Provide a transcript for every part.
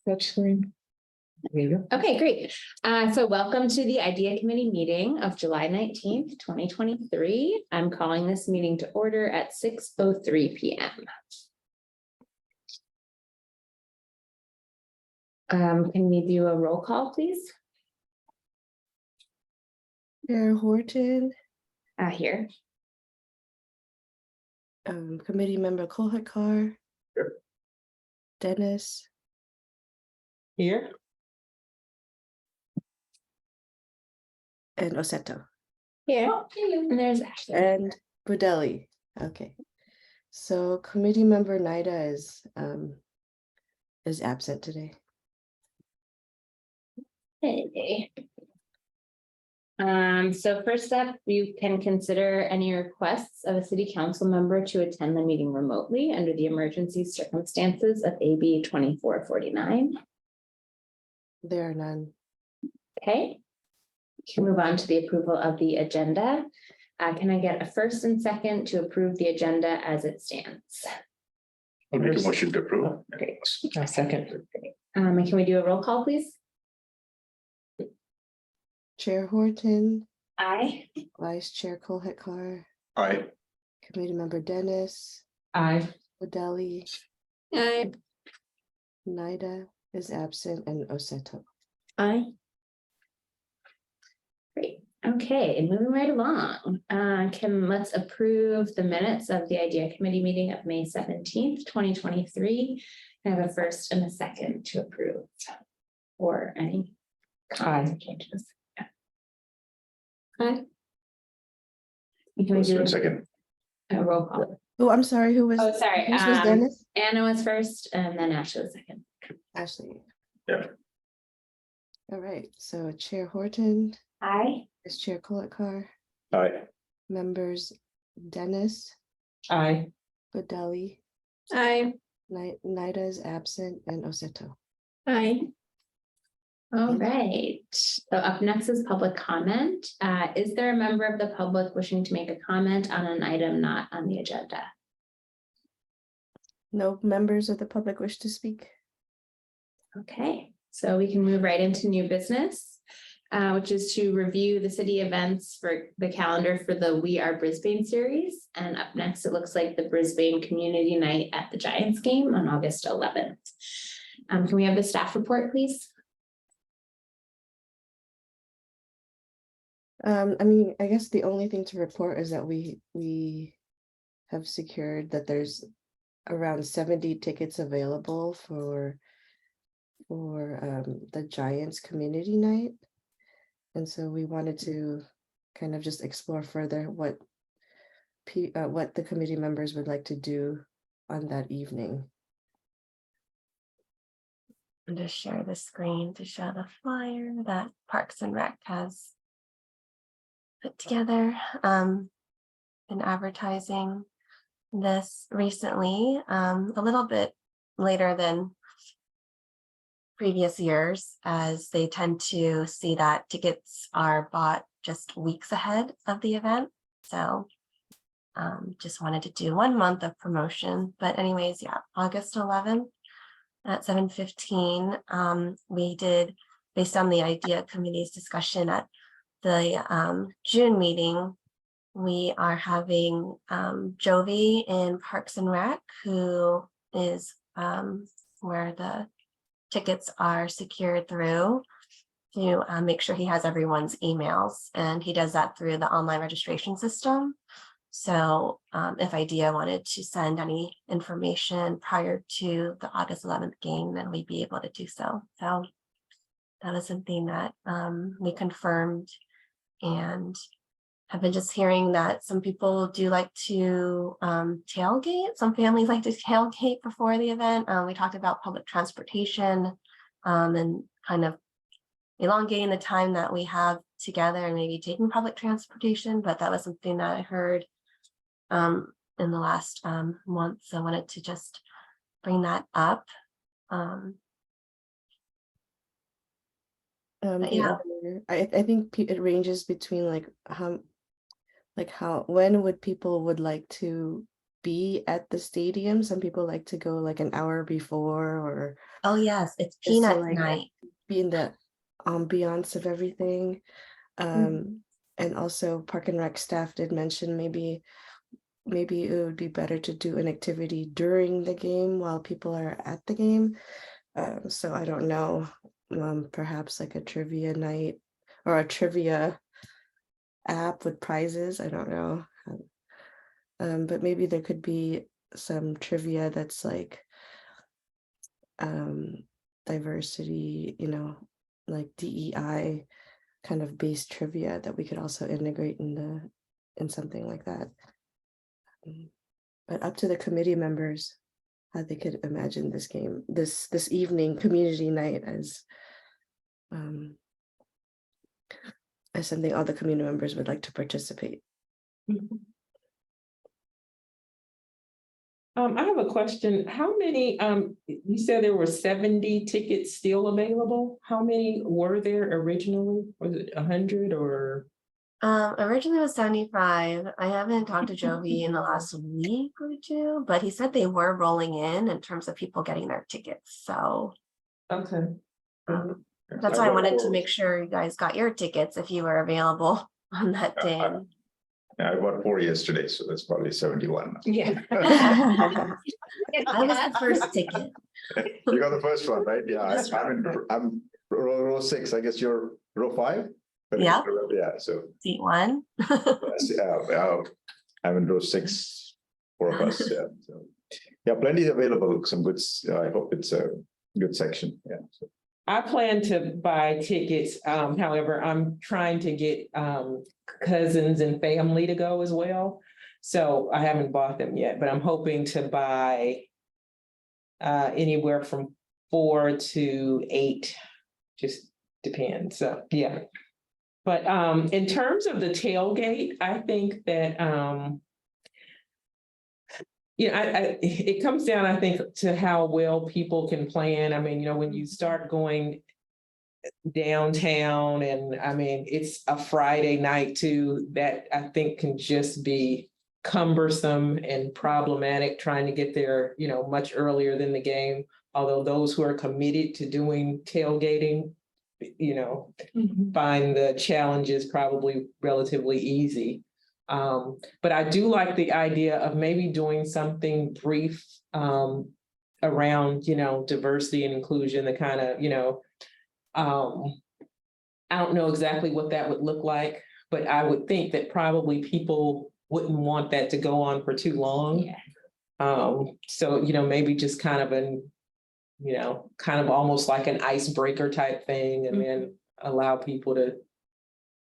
Touch screen. There you go. Okay, great. So welcome to the Idea Committee meeting of July 19th, 2023. I'm calling this meeting to order at 6:03 p.m. Can we do a roll call, please? Chair Horton, Here. Committee Member Kolhatkar. Here. Dennis, Here. and Oseto, Here. And there's Ashley. and Budelli. Okay, so Committee Member Nida is absent today. Hey. So first up, you can consider any requests of a city council member to attend the meeting remotely under the emergency circumstances of AB 2449. There are none. Okay. We can move on to the approval of the agenda. Can I get a first and second to approve the agenda as it stands? I'll make a motion to approve. Great. A second. And can we do a roll call, please? Chair Horton, Aye. Vice Chair Kolhatkar, Aye. Committee Member Dennis, Aye. Budelli, Aye. Nida is absent, and Oseto. Aye. Great. Okay, moving right along. Let's approve the minutes of the Idea Committee meeting of May 17th, 2023. I have a first and a second to approve. Or any comments or changes? Aye. Can we First do and second. a roll call? Oh, I'm sorry, who was? Oh, sorry. Whose was Dennis? Anna was first and then Ashley was second. Ashley. Yeah. All right, so Chair Horton, Aye. Vice Chair Kolhatkar, Aye. members Dennis, Aye. Budelli, Aye. Nida is absent, and Oseto. Aye. All right, so up next is public comment. Is there a member of the public wishing to make a comment on an item not on the agenda? No members of the public wish to speak. Okay, so we can move right into new business, which is to review the city events for the calendar for the We Are Brisbane series. And up next, it looks like the Brisbane Community Night at the Giants game on August 11th. Can we have the staff report, please? I guess the only thing to report is that we have secured that there's around 70 tickets available for the Giants Community Night. And so we wanted to kind of just explore further what the committee members would like to do on that evening. And just share the screen to show the flyer that Parks and Rec has put together. Been advertising this recently, a little bit later than previous years, as they tend to see that tickets are bought just weeks ahead of the event. So just wanted to do 1 month of promotion. But anyways, yeah, August 11th at 7:15, we did, based on the Idea Committee's discussion at the June meeting, we are having Jovi in Parks and Rec, who is where the tickets are secured through, to make sure he has everyone's emails, and he does that through the online registration system. So if Idea wanted to send any information prior to the August 11th game, then we'd be able to do so. So that was something that we confirmed, and have been just hearing that some people do like to tailgate. Some families like to tailgate before the event. We talked about public transportation and kind of elongating the time that we have together and maybe taking public transportation, but that was something that I heard in the last month. So I wanted to just bring that up. Yeah, I think it ranges between when would people would like to be at the stadium. Some people like to go like an hour before or Oh, yes, it's to, peanut like, night. be in the ambiance of everything. And also Park and Rec staff did mention maybe it would be better to do an activity during the game while people are at the game. So I don't know, perhaps like a trivia night or a trivia app with prizes. I don't know. But maybe there could be some trivia that's like diversity, like DEI kind of based trivia that we could also integrate in something like that. But up to the committee members how they could imagine this game, this evening community night as something all the community members would like to participate. I have a question. How many, you said there were 70 tickets still available? How many were there originally? Was it 100 or? Originally it was 75. I haven't talked to Jovi in the last week or two, but he said they were rolling in terms of people getting their tickets. So Okay. that's why I wanted to make sure you guys got your tickets if you were available on that day. I bought 4 yesterday, so that's probably 71. Yeah. I was the first ticket. You got the first one, right? Yeah, I'm row 6. I guess you're row 5. Yeah. Yeah. So Seat 1. yes, I'm in row 6. 4 of us. Yeah. So yeah, plenty available. Some good. I hope it's a good section. Yeah. So. I plan to buy tickets. However, I'm trying to get cousins and family to go as well. So I haven't bought them yet, but I'm hoping to buy anywhere from 4 to 8. Just depends. So yeah. But in terms of the tailgate, I think that it comes down, I think, to how well people can plan. I mean, when you start going downtown and I mean, it's a Friday night too, that I think can just be cumbersome and problematic trying to get there, much earlier than the game. Although those who are committed to doing tailgating, find the challenges probably relatively easy. But I do like the idea of maybe doing something brief around, diversity and inclusion, the kind of, I don't know exactly what that would look like, but I would think that probably people wouldn't want that to go on for too long. Yeah. So, maybe just kind of almost like an icebreaker type thing, and then allow people to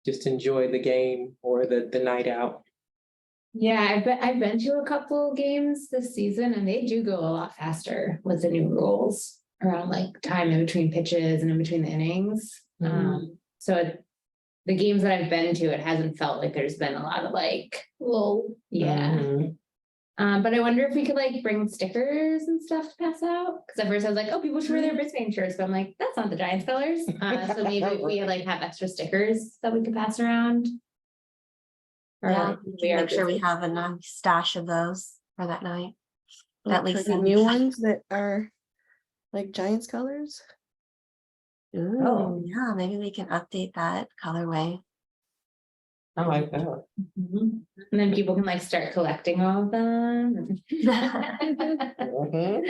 just enjoy the game or the night out. Yeah, I've been to a couple games this season and they do go a lot faster with the new rules around like time in between pitches and in between the innings. So the games that I've been to, it hasn't felt like there's been a lot of like, yeah. But I wonder if we could like bring stickers and stuff to pass out. Because at first I was like, oh, people should wear their Brisbane shirts. But I'm like, that's not the Giants colors. So maybe if we like have extra stickers that we could pass around. Yeah, make sure we have a nice stash of those for that night. Like At least the new ones that are like Giants colors. Ooh, yeah, maybe we can update that colorway. I like that. And then people can like start collecting all of them. They're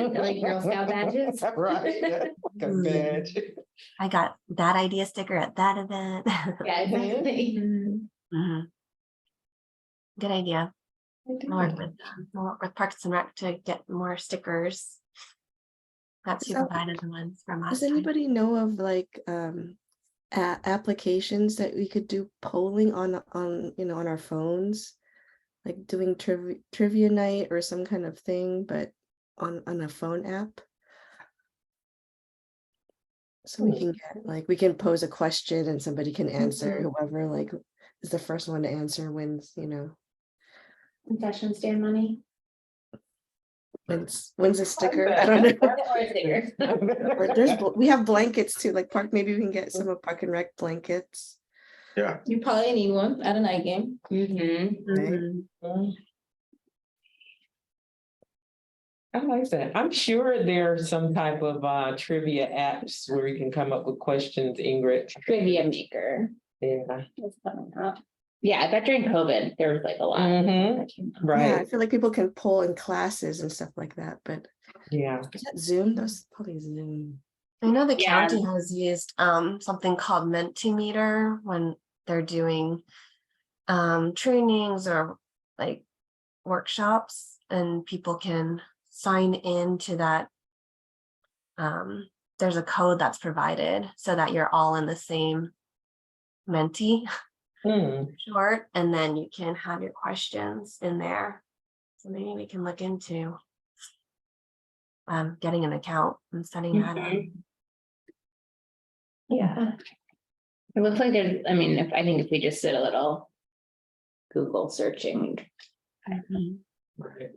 like Girl Scout badges. Right. Yeah. Like a badge. I got that idea sticker at that event. Yeah, exactly. Mhm. Good idea. I'll work with Parks and Rec to get more stickers. That's who provided the ones from last Does time. anybody know of like applications that we could do polling on our phones, like doing trivia night or some kind of thing, but on a phone app? So we can get like, we can pose a question and somebody can answer. Whoever like is the first one to answer wins, Concession stand money. wins a sticker. I don't know. Or a sticker. Or we have blankets too, like Park, maybe we can get some of Park and Rec blankets. Yeah. You probably need one at a night game. Right? I like that. I'm sure there's some type of trivia apps where you can come up with questions, Ingrid. Trivia maker. Yeah. was coming up. Yeah, I bet during COVID, there was like a lot. Mhm. that came up. Yeah, I Right, feel like people can poll in classes and stuff like that, but yeah. is that Zoom? That's probably Zoom. I know the Yeah. county has used something called Mentimeter when they're doing trainings or like workshops, and people can sign in to that. There's a code that's provided so that you're all in the same Menti Hmm. short, and then you can have your questions in there. So maybe we can look into getting an account and setting that up. Yeah. It looks like there's, I mean, I think if we just did a little Google searching. Right.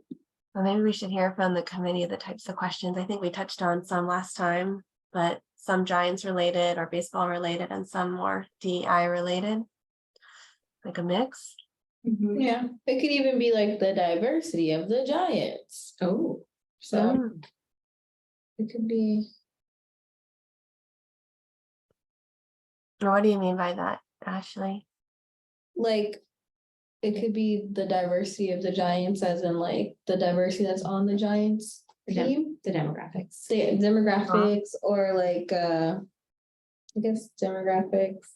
Well, maybe we should hear from the committee the types of questions. I think we touched on some last time, but some Giants related or baseball related and some more DEI related. Like a mix. Yeah, it could even be like the diversity of the Giants. Oh. So it could be, What do you mean by that, Ashley? like, it could be the diversity of the Giants as in like the diversity that's on the Giants team. The demographics. The demographics or like I guess demographics.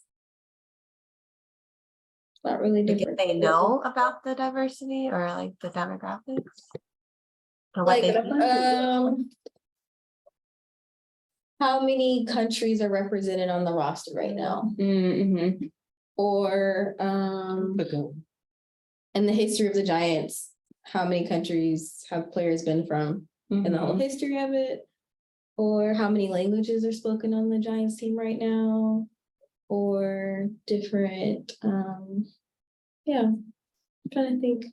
Not really Like different. if they know about the diversity or like the demographics? Or what Like they how many countries are represented on the roster right now? Mm-hmm. Or Okay. in the history of the Giants, how many countries have players been from in the whole history of it? Or how many languages are spoken on the Giants team right now? Or different, yeah, I'm trying to think.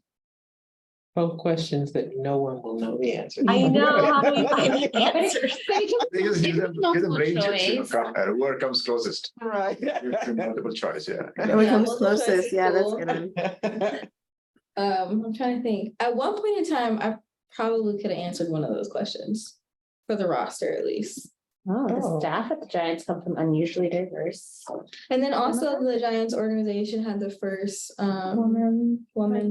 Both questions that no one will know the answer. I know, how do we find the answers? Because give them Multiple ranges, choice. whoever comes closest. Right. Give them multiple choice, yeah. Whoever Yeah, comes multiple choice closest, is yeah, that's cool. gonna. I'm trying to think. At one point in time, I probably could have answered one of those questions for the roster at least. Oh, the Oh. staff at the Giants come from unusually diverse. And then also the Giants organization had the first woman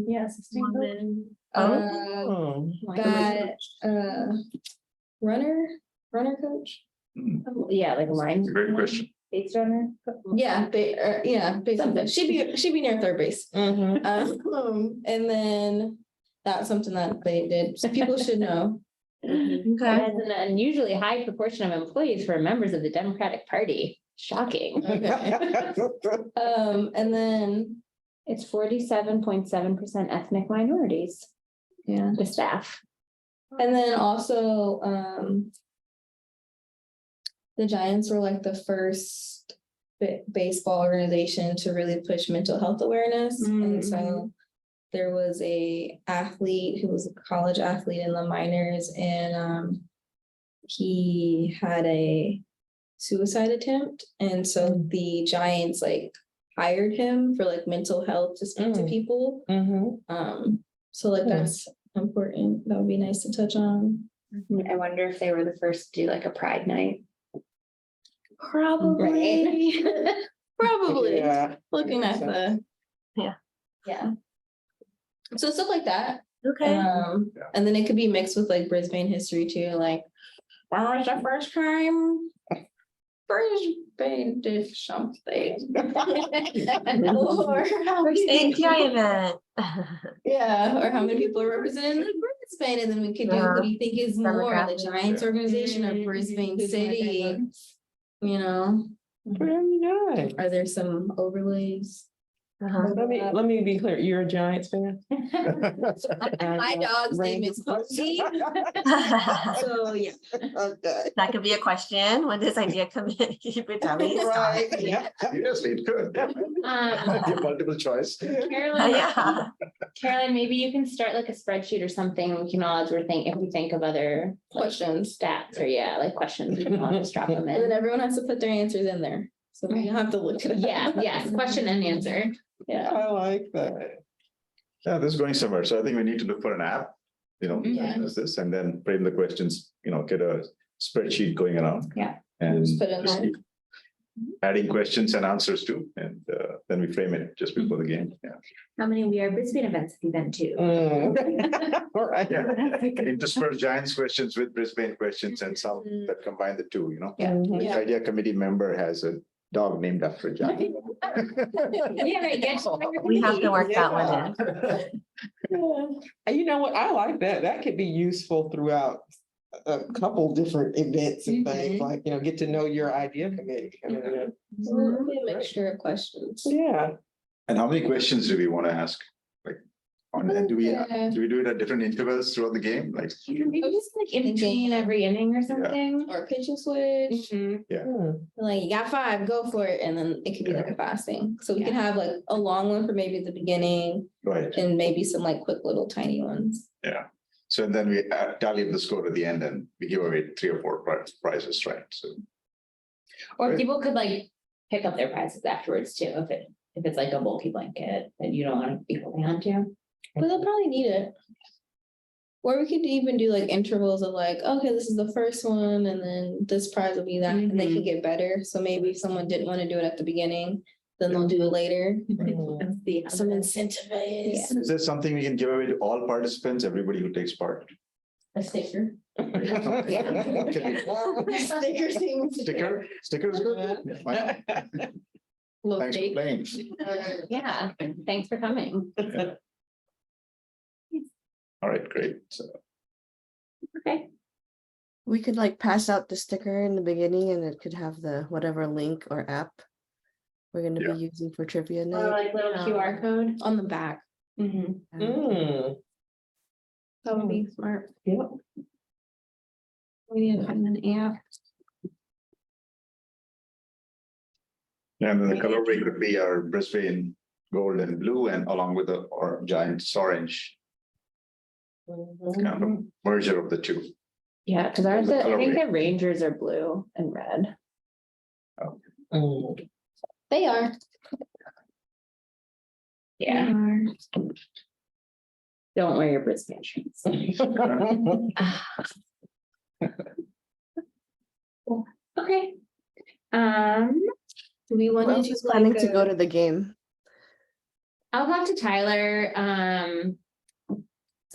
Yes. Woman. Oh. that runner coach. Yeah, like line. Great question. Base runner. Yeah, basically she'd be near third base. Mhm. And then that's something that they did. So people should know. It Okay. has an unusually high proportion of employees who are members of the Democratic Party. Shocking. And then It's 47.7% ethnic minorities, yeah, the staff. and then also the Giants were like the first baseball organization to really push mental health awareness, and so there was a athlete who was a college athlete in the minors, and he had a suicide attempt, and so the Giants like hired him for like mental health to speak to Mm. people. Mhm. So like Yeah. that's important. That would be nice to touch on. I wonder if they were the first to do like a pride night. Probably. Probably. Yeah. Looking at the. Yeah. Yeah. So stuff like that. Okay. And then it could be mixed with like Brisbane history too, like when was the first time Brisbane did something? Or how First many API people- event. Yeah, or how many people are represented in Brisbane, and then we could do, what do you think is more, the Demographics. Giants organization or Brisbane City? You know, Very nice. are there some overlays? Uh-huh. Let me be clear. You're a Giants fan? My dog's name is Posey, so yeah. Okay. That could be a question when this idea committee would tell me. Right. Yeah. Seriously, it could. Give multiple choice. Caroline, Yeah. Caroline, maybe you can start like a spreadsheet or something. We can all, as we're thinking, if we think of other like, Questions, stats or questions, we can all just drop them and then in. everyone has to put their answers in there, so we don't have to look it up. Yeah, yes, question and answer. Yeah, I like that. Yeah, this is going somewhere. So I think we need to look for an app Yeah. as this, and then frame the questions, get a spreadsheet going around. Yeah. And Just put it just on. keep adding questions and answers too, and then we frame it just before the game. Yeah. How many We Are Brisbane events have you been to? All right. Intersperse Giants questions with Brisbane questions and some that combine the two, Yeah. Each Yeah. idea committee member has a dog named after a giant. Yeah, right, get We have to work that one in. And you know what? I like that. That could be useful throughout a couple different events and things, like, get to know your idea committee. I mean, So it'll be a mixture of questions. Yeah. And how many questions do we want to ask? Like, do we Yeah. do it at different intervals throughout the game? Like, Maybe just like in between every inning or something. Or pitch and switch, like you got 5, go for it, and then it could be like a fast thing. So we can have like a long one for maybe at the beginning right, and maybe some like quick little tiny ones. yeah. So then we tally up the score at the end and we give away 3 or 4 prizes, right? So, Or Right. people could like pick up their prizes afterwards too, if it's like a bulky blanket that you don't want to be holding on to. But they'll probably need it. Or we could even do like intervals of like, okay, this is the first one, and then this prize will be that, and they could get better. So maybe if someone didn't want to do it at the beginning, then they'll do it later. Let's see how Some the- incentive. is there something we can give away to all participants, everybody who takes part? A sticker. Sticker things. Sticker is good? Yeah, fine. Little Thanks for cake. playing. Yeah, thanks for coming. All right, great. So, Okay. We could like pass out the sticker in the beginning and it could have the whatever link or app we're gonna Yeah. be using for trivia Or night. like little QR code. On the back. Mhm. That would be smart. Yep. We need to find an app. and then the colorway could be our Brisbane gold and blue, and along with the Giants orange, kind of merger of the two. Yeah, because I think colorway. the Rangers are blue and red. They are. Yeah, They are. don't wear your Brisbane shirts. Okay. Do we want Well, to do who's planning like to go to the game? I'll talk to Tyler.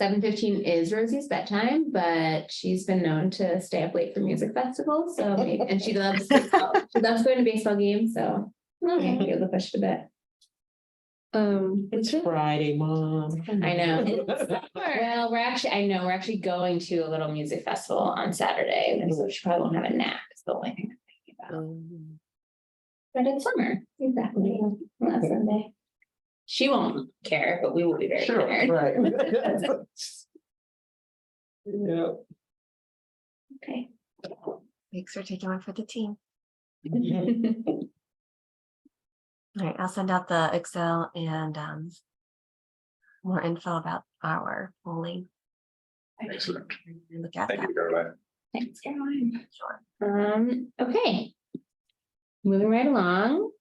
7:15 is Rosie's bedtime, but she's been known to stay up late for music festivals, so maybe, and she loves baseball. She loves going to baseball games, so maybe able to push it a bit. It's Friday, Mom. I know. Well, we're actually going to a little music festival on Saturday, and so she probably won't have a nap, is the only thing I'm thinking about. But it's summer, exactly, last Sunday. She won't care, but we will be very Sure, tired. right. Yeah. Okay. Thanks for taking one for the team. All right, I'll send out the Excel and more info about our polling. Excellent. Look at Thank that. you, Caroline. Thanks, Caroline. Sure. Okay. Moving right along.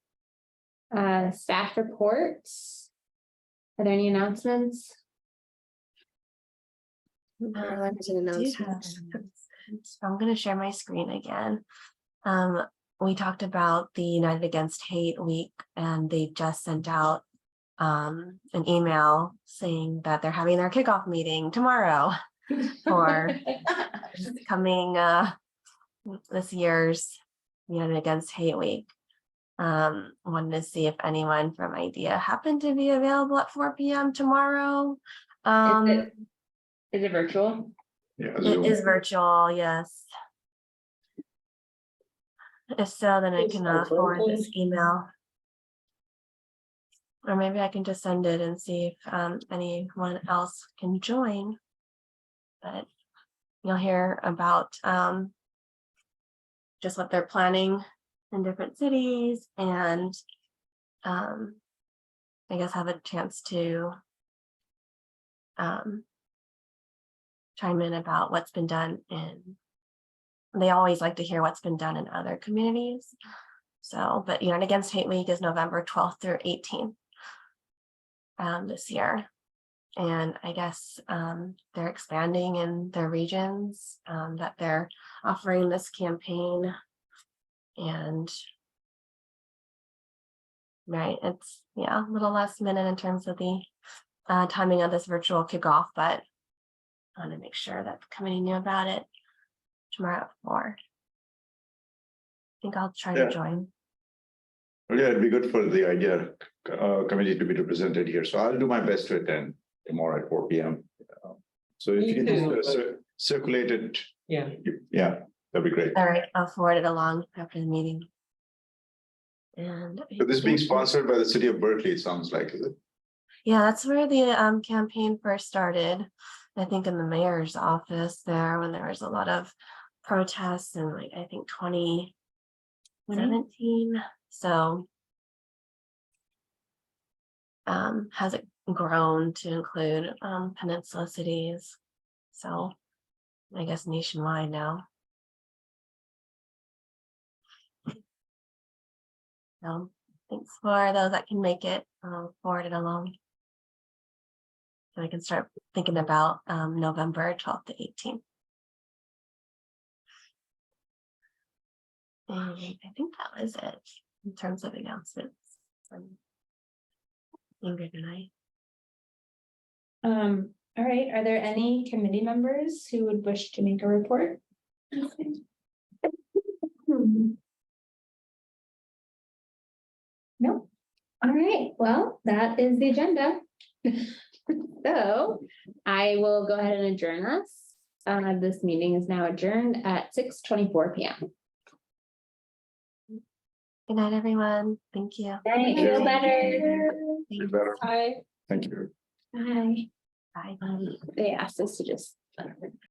Staff reports. Are there any announcements? Caroline has an Do have announcement. an announcement. So I'm gonna share my screen again. We talked about the United Against Hate Week, and they just sent out an email saying that they're having their kickoff meeting tomorrow for coming this year's United Against Hate Week. Wanted to see if anyone from IDEA happened to be available at 4 p.m. tomorrow. Is it virtual? Yeah, It Zoom. is virtual, yes. If so, then I It's can like forward virtual. this email. Or maybe I can just send it and see if anyone else can join. But you'll hear about just what they're planning in different cities, and I guess have a chance to chime in about what's been done in. They always like to hear what's been done in other communities. So, but United Against Hate Week is November 12th through 18th this year. And I guess they're expanding in their regions, that they're offering this campaign. And right, it's a little last minute in terms of the timing of this virtual kickoff, but I want to make sure that the committee knew about it tomorrow at 4. I think I'll try Yeah. to join. Well, yeah, it'd be good for the idea committee to be represented here. So I'll do my best to attend tomorrow at 4 p.m. So if you Me can too. just circulate it, Yeah, yeah, that'd be great. All right, I'll forward it along after the meeting. And So this being think- sponsored by the city of Berkeley, it sounds like, is it? Yeah, that's where the campaign first started. I think in the mayor's office there, when there was a lot of protests in like, I think 2017. So has it grown to include peninsula cities? So I guess nationwide now. So thanks for those that can make it, I'll forward it along. So I can start thinking about November 12th to 18th. And I think that was it in terms of announcements from Ingrid and I. All right, are there any committee members who would wish to make a report? No. All right, well, that is the agenda. So I will go ahead and adjourn us. This meeting is now adjourned at 6:24 p.m. Good night, everyone. Thank you. Feel you. better. Be better. Bye. Thank you. Bye. Bye. They asked us to just